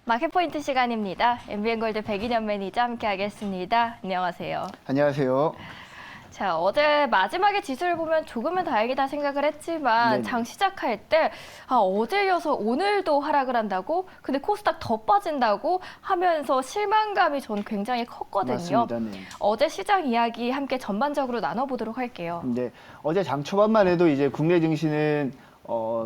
마켓포인트 시간입니다. MBN골드 백인현 매니저 함께하겠습니다. 안녕하세요. 안녕하세요. 자, 어제 마지막에 지수를 보면 조금은 다행이다 생각을 했지만 네네. 장 시작할 때 어제 이어서 오늘도 하락을 한다고? 근데 코스닥 더 빠진다고 하면서 실망감이 저는 굉장히 컸거든요. 맞습니다. 네. 어제 시장 이야기 함께 전반적으로 나눠보도록 할게요. 네. 어제 장 초반만 해도 이제 국내 증시는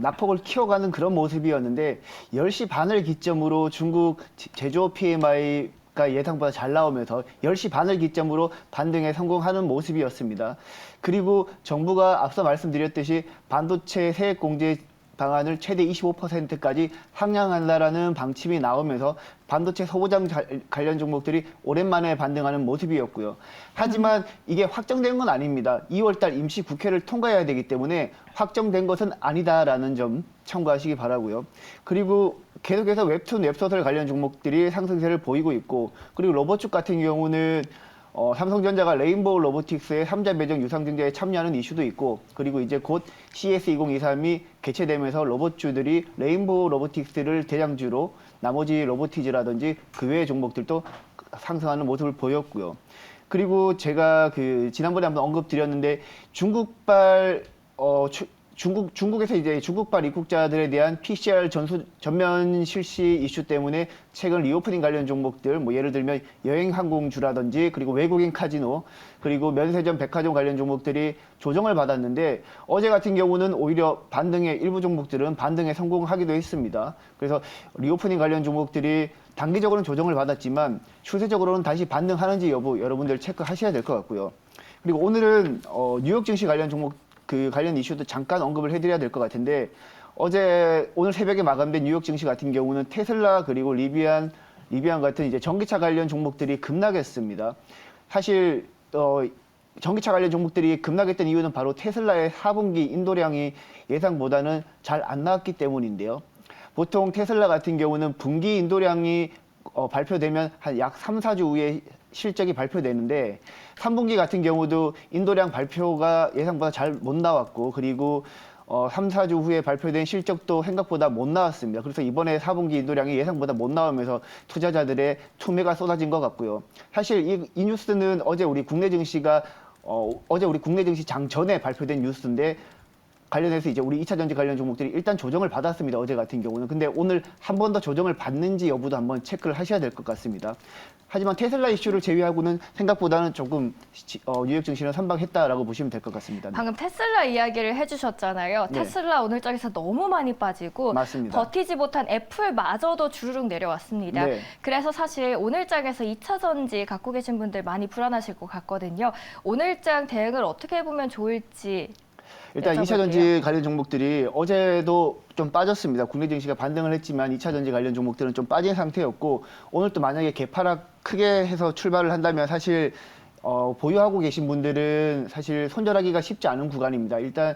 낙폭을 키워가는 그런 모습이었는데 10시 반을 기점으로 중국 제조업 PMI가 예상보다 잘 나오면서 10시 반을 기점으로 반등에 성공하는 모습이었습니다. 그리고 정부가 앞서 말씀드렸듯이 반도체 세액 공제 방안을 최대 25%까지 상향한다라는 방침이 나오면서 반도체 소부장 관련 종목들이 오랜만에 반등하는 모습이었고요. 하지만 이게 확정된 건 아닙니다. 2월달 임시 국회를 통과해야 되기 때문에 확정된 것은 아니다라는 점 참고하시기 바라고요. 그리고 계속해서 웹툰, 웹소설 관련 종목들이 상승세를 보이고 있고, 그리고 로봇축 같은 경우는 삼성전자가 레인보우 로보틱스의 3자 매정 유상 증자에 참여하는 이슈도 있고, 그리고 이제 곧 CS2023이 개최되면서 로봇주들이 레인보우 로보틱스를 대장주로 나머지 로보티즈라든지 그 외의 종목들도 상승하는 모습을 보였고요. 그리고 제가 지난번에 한번 언급드렸는데 중국에서 이제 중국발 입국자들에 대한 PCR 전면 실시 이슈 때문에 최근 리오프닝 관련 종목들, 뭐 예를 들면 여행항공주라든지 그리고 외국인 카지노, 그리고 면세점, 백화점 관련 종목들이 조정을 받았는데 어제 같은 경우는 오히려 일부 종목들은 반등에 성공하기도 했습니다. 그래서 리오프닝 관련 종목들이 단기적으로는 조정을 받았지만 추세적으로는 다시 반등하는지 여부 여러분들 체크하셔야 될 것 같고요. 그리고 오늘은 뉴욕 증시 관련 종목 관련 이슈도 잠깐 언급을 해드려야 될 것 같은데 오늘 새벽에 마감된 뉴욕 증시 같은 경우는 테슬라 그리고 리비안 같은 이제 전기차 관련 종목들이 급락했습니다. 사실 전기차 관련 종목들이 급락했던 이유는 바로 테슬라의 4분기 인도량이 예상보다는 잘 안 나왔기 때문인데요. 보통 테슬라 같은 경우는 분기 인도량이 발표되면 한 약 3, 4주 후에 실적이 발표되는데 3분기 같은 경우도 인도량 발표가 예상보다 잘 못 나왔고, 그리고 3, 4주 후에 발표된 실적도 생각보다 못 나왔습니다. 그래서 이번에 4분기 인도량이 예상보다 못 나오면서 투자자들의 투매가 쏟아진 것 같고요. 사실 이 뉴스는 어제 우리 국내 증시 장 전에 발표된 뉴스인데 관련해서 이제 우리 2차 전지 관련 종목들이 일단 조정을 받았습니다. 어제 같은 경우는. 근데 오늘 한 번 더 조정을 받는지 여부도 한번 체크를 하셔야 될 것 같습니다. 하지만 테슬라 이슈를 제외하고는 생각보다는 조금 뉴욕 증시는 선방했다라고 보시면 될 것 같습니다. 방금 테슬라 이야기를 해주셨잖아요. 네. 테슬라 오늘장에서 너무 많이 빠지고 맞습니다. 버티지 못한 애플마저도 주르륵 내려왔습니다. 네. 그래서 사실 오늘장에서 2차 전지 갖고 계신 분들 많이 불안하실 것 같거든요. 오늘장 대응을 어떻게 보면 좋을지 일단 여쭤볼게요. 2차 전지 관련 종목들이 어제도 좀 빠졌습니다. 국내 증시가 반등을 했지만 2차 전지 관련 종목들은 좀 빠진 상태였고, 오늘 또 만약에 개파락 크게 해서 출발을 한다면 사실 보유하고 계신 분들은 사실 손절하기가 쉽지 않은 구간입니다. 일단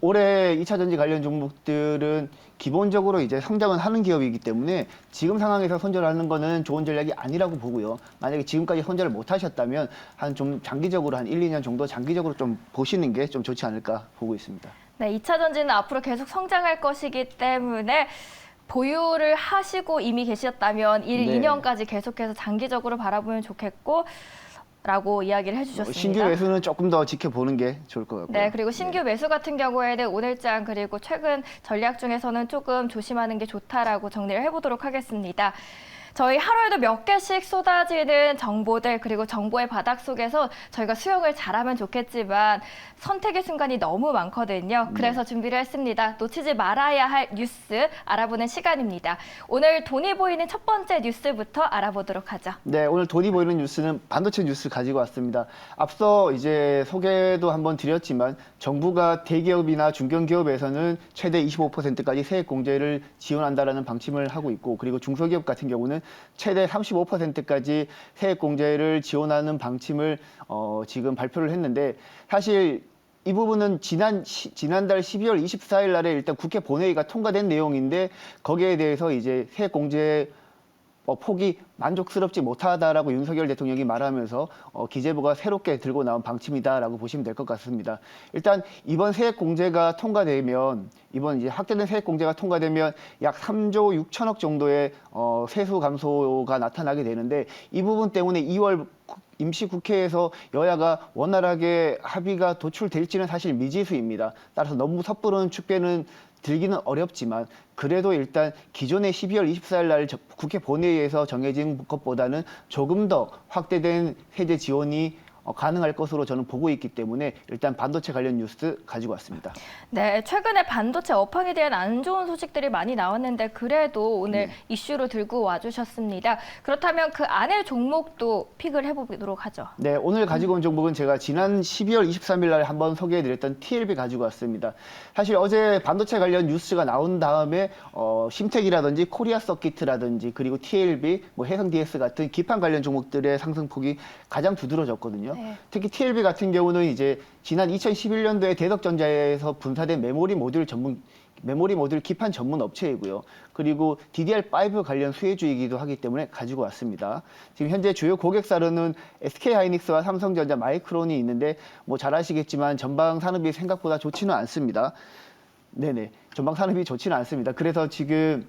올해 2차 전지 관련 종목들은 기본적으로 이제 성장은 하는 기업이기 때문에 지금 상황에서 손절하는 거는 좋은 전략이 아니라고 보고요. 만약에 지금까지 손절을 못 하셨다면 좀 장기적으로 한 1, 2년 정도 장기적으로 좀 보시는 게 좀 좋지 않을까 보고 있습니다. 네, 2차 전지는 앞으로 계속 성장할 것이기 때문에 보유를 하시고 이미 계셨다면 1, 네. 2년까지 계속해서 장기적으로 바라보면 좋겠고 라고 이야기를 해주셨습니다. 신규 매수는 조금 더 지켜보는 게 좋을 것 같고요. 네, 그리고 신규 매수 같은 경우에는 오늘장 그리고 최근 전략 중에서는 조금 조심하는 게 좋다라고 정리를 해보도록 하겠습니다. 저희 하루에도 몇 개씩 쏟아지는 정보들, 그리고 정보의 바닥 속에서 저희가 수용을 잘하면 좋겠지만 선택의 순간이 너무 많거든요. 그래서 준비를 했습니다. 놓치지 말아야 할 뉴스 알아보는 시간입니다. 오늘 돈이 보이는 첫 번째 뉴스부터 알아보도록 하죠. 네, 오늘 돈이 보이는 뉴스는 반도체 뉴스 가지고 왔습니다. 앞서 이제 소개도 한번 드렸지만 정부가 대기업이나 중견기업에서는 최대 25%까지 세액 공제를 지원한다라는 방침을 하고 있고, 그리고 중소기업 같은 경우는 최대 35%까지 세액 공제를 지원하는 방침을 지금 발표를 했는데, 사실 이 부분은 지난달 12월 24일 날에 일단 국회 본회의가 통과된 내용인데, 거기에 대해서 이제 세액 공제 폭이 만족스럽지 못하다라고 윤석열 대통령이 말하면서 기재부가 새롭게 들고 나온 방침이다라고 보시면 될 것 같습니다. 일단 이번 세액 공제가 통과되면 이번 이제 확대된 세액 공제가 통과되면 약 3조 6천억 정도의 세수 감소가 나타나게 되는데 이 부분 때문에 2월 임시국회에서 여야가 원활하게 합의가 도출될지는 사실 미지수입니다. 따라서 너무 섣부른 축배는 들기는 어렵지만 그래도 일단 기존의 12월 24일 날 국회 본회의에서 정해진 것보다는 조금 더 확대된 세제 지원이 가능할 것으로 저는 보고 있기 때문에 일단 반도체 관련 뉴스 가지고 왔습니다. 네, 최근에 반도체 업황에 대한 안 좋은 소식들이 많이 나왔는데 그래도 오늘 이슈로 들고 와주셨습니다. 그렇다면 그 안에 종목도 픽을 해보도록 하죠. 네, 오늘 가지고 온 종목은 제가 지난 12월 23일 날 한번 소개해드렸던 TLB 가지고 왔습니다. 사실 어제 반도체 관련 뉴스가 나온 다음에 심텍이라든지 코리아 서킷이라든지 그리고 TLB, 해성 DS 같은 기판 관련 종목들의 상승폭이 가장 두드러졌거든요. 네. 특히 TLB 같은 경우는 이제 지난 2011년도에 대덕전자에서 분사된 메모리 모듈 기판 전문 업체이고요. 그리고 DDR5 관련 수혜주이기도 하기 때문에 가지고 왔습니다. 지금 현재 주요 고객사로는 SK하이닉스와 삼성전자, 마이크론이 있는데 잘 아시겠지만 전방 산업이 생각보다 좋지는 않습니다. 네네, 전방 산업이 좋지는 않습니다. 그래서 지금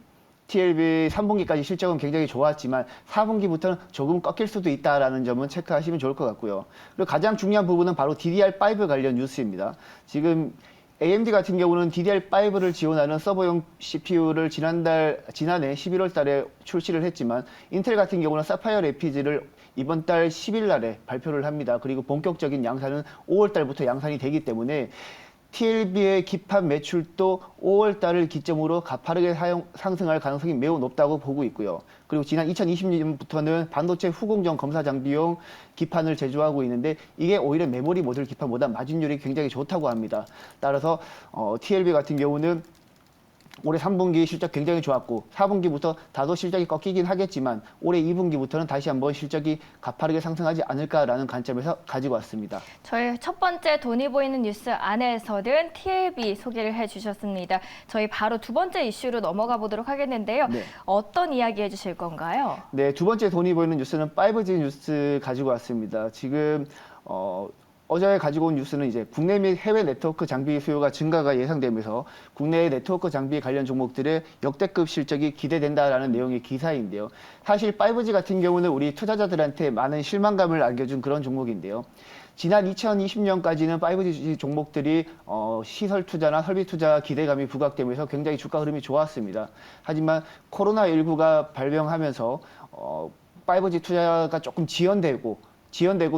TLB 3분기까지 실적은 굉장히 좋았지만 4분기부터는 조금 꺾일 수도 있다라는 점은 체크하시면 좋을 것 같고요. 그리고 가장 중요한 부분은 바로 DDR5 관련 뉴스입니다. 지금 AMD 같은 경우는 DDR5를 지원하는 서버용 CPU를 지난해 11월 달에 출시를 했지만 인텔 같은 경우는 사파이어 레피즈를 이번 달 10일 날에 발표를 합니다. 그리고 본격적인 양산은 5월 달부터 양산이 되기 때문에 TLB의 기판 매출도 5월 달을 기점으로 가파르게 상승할 가능성이 매우 높다고 보고 있고요. 그리고 지난 2020년부터는 반도체 후공정 검사 장비용 기판을 제조하고 있는데 이게 오히려 메모리 모듈 기판보다 마진율이 굉장히 좋다고 합니다. 따라서 TLB 같은 경우는 올해 3분기 실적 굉장히 좋았고 4분기부터 다소 실적이 꺾이긴 하겠지만 올해 2분기부터는 다시 한번 실적이 가파르게 상승하지 않을까라는 관점에서 가지고 왔습니다. 저희 첫 번째 돈이 보이는 뉴스 안에서는 TLB 소개를 해주셨습니다. 저희 바로 두 번째 이슈로 넘어가 보도록 하겠는데요. 네. 어떤 이야기 해주실 건가요? 네, 두 번째 돈이 보이는 뉴스는 5G 뉴스 가지고 왔습니다. 지금 어제 가지고 온 뉴스는 이제 국내 및 해외 네트워크 장비 수요가 증가가 예상되면서 국내의 네트워크 장비 관련 종목들의 역대급 실적이 기대된다라는 내용의 기사인데요. 사실 5G 같은 경우는 우리 투자자들한테 많은 실망감을 안겨준 그런 종목인데요. 지난 2020년까지는 5G 종목들이 시설 투자나 설비 투자 기대감이 부각되면서 굉장히 주가 흐름이 좋았습니다. 하지만 코로나19가 발병하면서 5G 투자가 조금 지연되고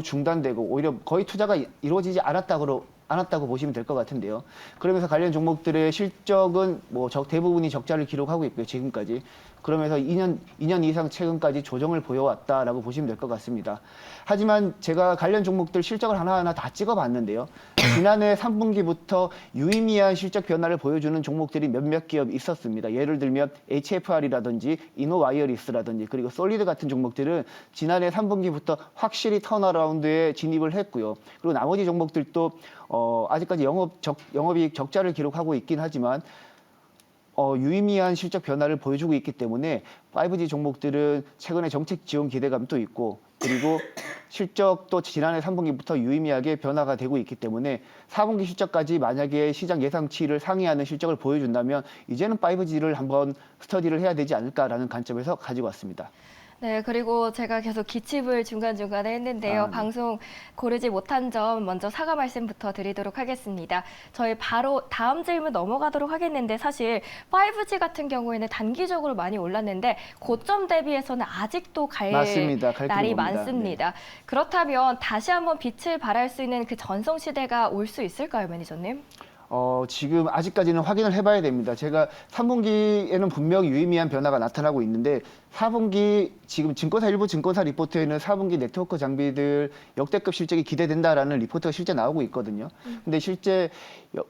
중단되고 오히려 거의 투자가 이루어지지 않았다고 보시면 될 것 같은데요. 그러면서 관련 종목들의 실적은 대부분이 적자를 기록하고 있고요, 지금까지. 그러면서 2년 이상 최근까지 조정을 보여왔다라고 보시면 될 것 같습니다. 하지만 제가 관련 종목들 실적을 하나하나 다 찍어봤는데요. 지난해 3분기부터 유의미한 실적 변화를 보여주는 종목들이 몇몇 기업 있었습니다. 예를 들면 HFR이라든지 이노와이어리스라든지 그리고 솔리드 같은 종목들은 지난해 3분기부터 확실히 턴어라운드에 진입을 했고요. 그리고 나머지 종목들도 아직까지 영업이익 적자를 기록하고 있긴 하지만 유의미한 실적 변화를 보여주고 있기 때문에 5G 종목들은 최근에 정책 지원 기대감도 있고 그리고 실적도 지난해 3분기부터 유의미하게 변화가 되고 있기 때문에 4분기 실적까지 만약에 시장 예상치를 상회하는 실적을 보여준다면 이제는 5G를 한번 스터디를 해야 되지 않을까라는 관점에서 가지고 왔습니다. 네, 그리고 제가 계속 기침을 중간중간에 했는데요. 네. 방송 고르지 못한 점 먼저 사과 말씀부터 드리도록 하겠습니다. 저희 바로 다음 질문 넘어가도록 하겠는데 사실 5G 같은 경우에는 단기적으로 많이 올랐는데 고점 대비해서는 아직도 갈 맞습니다. 날이 겁니다. 많습니다. 그렇다면 다시 한번 빛을 발할 수 있는 그 전성시대가 올 수 있을까요, 매니저님? 지금 아직까지는 확인을 해봐야 됩니다. 제가 3분기에는 분명히 유의미한 변화가 나타나고 있는데 4분기 지금 일부 증권사 리포트에는 4분기 네트워크 장비들 역대급 실적이 기대된다라는 리포트가 실제 나오고 있거든요. 근데 실제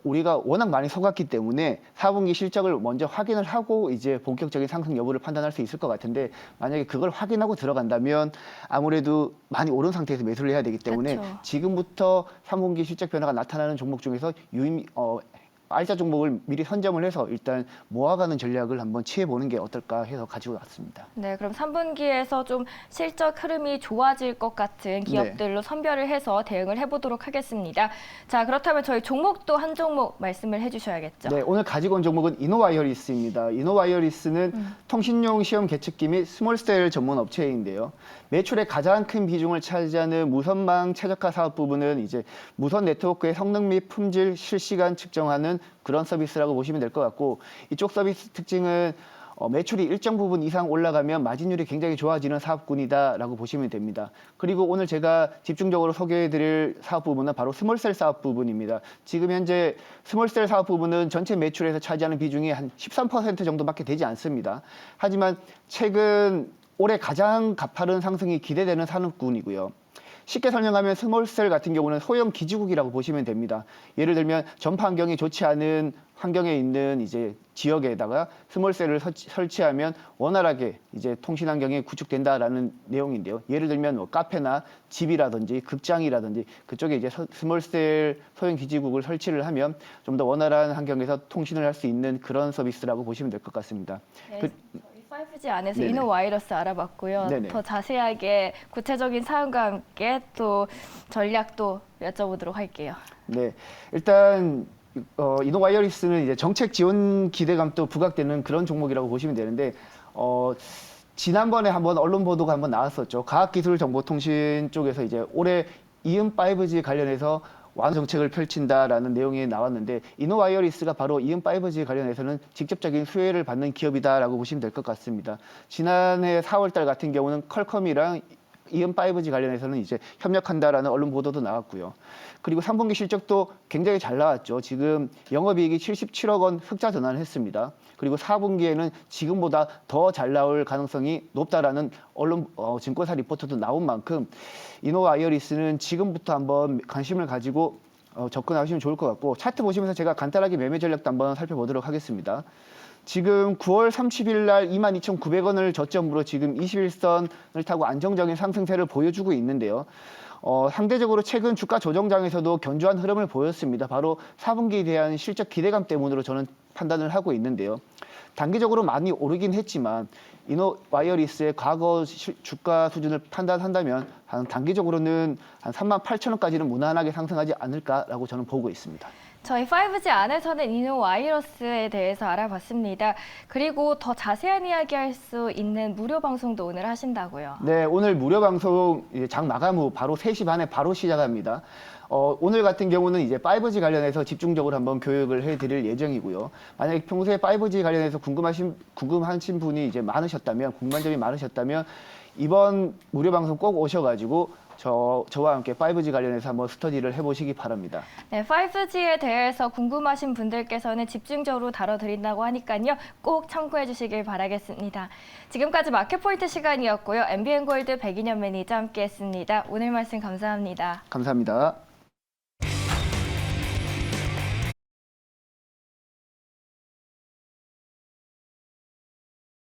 우리가 워낙 많이 속았기 때문에 4분기 실적을 먼저 확인을 하고 이제 본격적인 상승 여부를 판단할 수 있을 것 같은데 만약에 그걸 확인하고 들어간다면 아무래도 많이 오른 상태에서 매수를 해야 되기 때문에 그렇죠. 지금부터 3분기 실적 변화가 나타나는 종목 중에서 알짜 종목을 미리 선점을 해서 일단 모아가는 전략을 한번 취해보는 게 어떨까 해서 가지고 왔습니다. 네, 그럼 3분기에서 좀 실적 흐름이 좋아질 것 같은 기업들로 선별을 해서 대응을 해보도록 하겠습니다. 자, 그렇다면 저희 종목도 한 종목 말씀을 해주셔야겠죠. 네, 오늘 가지고 온 종목은 이노와이어리스입니다. 이노와이어리스는 통신용 시험 계측기 및 스몰셀 전문 업체인데요. 매출의 가장 큰 비중을 차지하는 무선망 최적화 사업 부분은 이제 무선 네트워크의 성능 및 품질 실시간 측정하는 그런 서비스라고 보시면 될 것 같고, 이쪽 서비스 특징은 매출이 일정 부분 이상 올라가면 마진율이 굉장히 좋아지는 사업군이다라고 보시면 됩니다. 그리고 오늘 제가 집중적으로 소개해드릴 사업 부분은 바로 스몰셀 사업 부분입니다. 지금 현재 스몰셀 사업 부분은 전체 매출에서 차지하는 비중이 한 13% 정도밖에 되지 않습니다. 하지만 최근 올해 가장 가파른 상승이 기대되는 산업군이고요. 쉽게 설명하면 스몰셀 같은 경우는 소형 기지국이라고 보시면 됩니다. 예를 들면 전파 환경이 좋지 않은 환경에 있는 이제 지역에다가 스몰셀을 설치하면 원활하게 이제 통신 환경이 구축된다라는 내용인데요. 예를 들면 뭐 카페나 집이라든지 극장이라든지 그쪽에 이제 스몰셀 소형 기지국을 설치를 하면 좀 더 원활한 환경에서 통신을 할 수 있는 그런 서비스라고 보시면 될 것 같습니다. 네. 5G 안에서 네네. 이노와이러스 알아봤고요. 네네. 더 자세하게 구체적인 사항과 함께 또 전략도 여쭤보도록 할게요. 네, 일단 이노와이어리스는 이제 정책 지원 기대감도 부각되는 그런 종목이라고 보시면 되는데 지난번에 한번 언론 보도가 한번 나왔었죠. 과학기술정보통신 쪽에서 이제 올해 이음 5G 관련해서 완 정책을 펼친다라는 내용이 나왔는데 이노와이어리스가 바로 이음 5G 관련해서는 직접적인 수혜를 받는 기업이다라고 보시면 될 것 같습니다. 지난해 4월달 같은 경우는 퀄컴이랑 이음 5G 관련해서는 이제 협력한다라는 언론 보도도 나왔고요. 그리고 3분기 실적도 굉장히 잘 나왔죠. 지금 영업이익이 77억 원 흑자 전환을 했습니다. 그리고 4분기에는 지금보다 더 잘 나올 가능성이 높다라는 언론 증권사 리포트도 나온 만큼 이노와이어리스는 지금부터 한번 관심을 가지고 접근하시면 좋을 것 같고, 차트 보시면서 제가 간단하게 매매 전략도 한번 살펴보도록 하겠습니다. 지금 9월 30일 날 22,900원을 저점으로 지금 21선을 타고 안정적인 상승세를 보여주고 있는데요. 상대적으로 최근 주가 조정장에서도 견조한 흐름을 보였습니다. 바로 4분기에 대한 실적 기대감 때문으로 저는 판단을 하고 있는데요. 단기적으로 많이 오르긴 했지만 이노와이어리스의 과거 주가 수준을 판단한다면 한 단기적으로는 한 38,000원까지는 무난하게 상승하지 않을까라고 저는 보고 있습니다. 저희 5G 안에서는 이노와이러스에 대해서 알아봤습니다. 그리고 더 자세한 이야기 할 수 있는 무료 방송도 오늘 하신다고요. 네, 오늘 무료 방송 장 마감 후 바로 3시 반에 바로 시작합니다. 오늘 같은 경우는 이제 5G 관련해서 집중적으로 한번 교육을 해드릴 예정이고요. 만약에 평소에 5G 관련해서 궁금하신 분이 이제 궁금한 점이 많으셨다면 이번 무료 방송 꼭 오셔가지고 저와 함께 5G 관련해서 한번 스터디를 해보시기 바랍니다. 네, 5G에 대해서 궁금하신 분들께서는 집중적으로 다뤄드린다고 하니까요. 꼭 참고해 주시길 바라겠습니다. 지금까지 마켓포인트 시간이었고요. MBN골드 백인현 매니저 함께했습니다. 오늘 말씀 감사합니다. 감사합니다.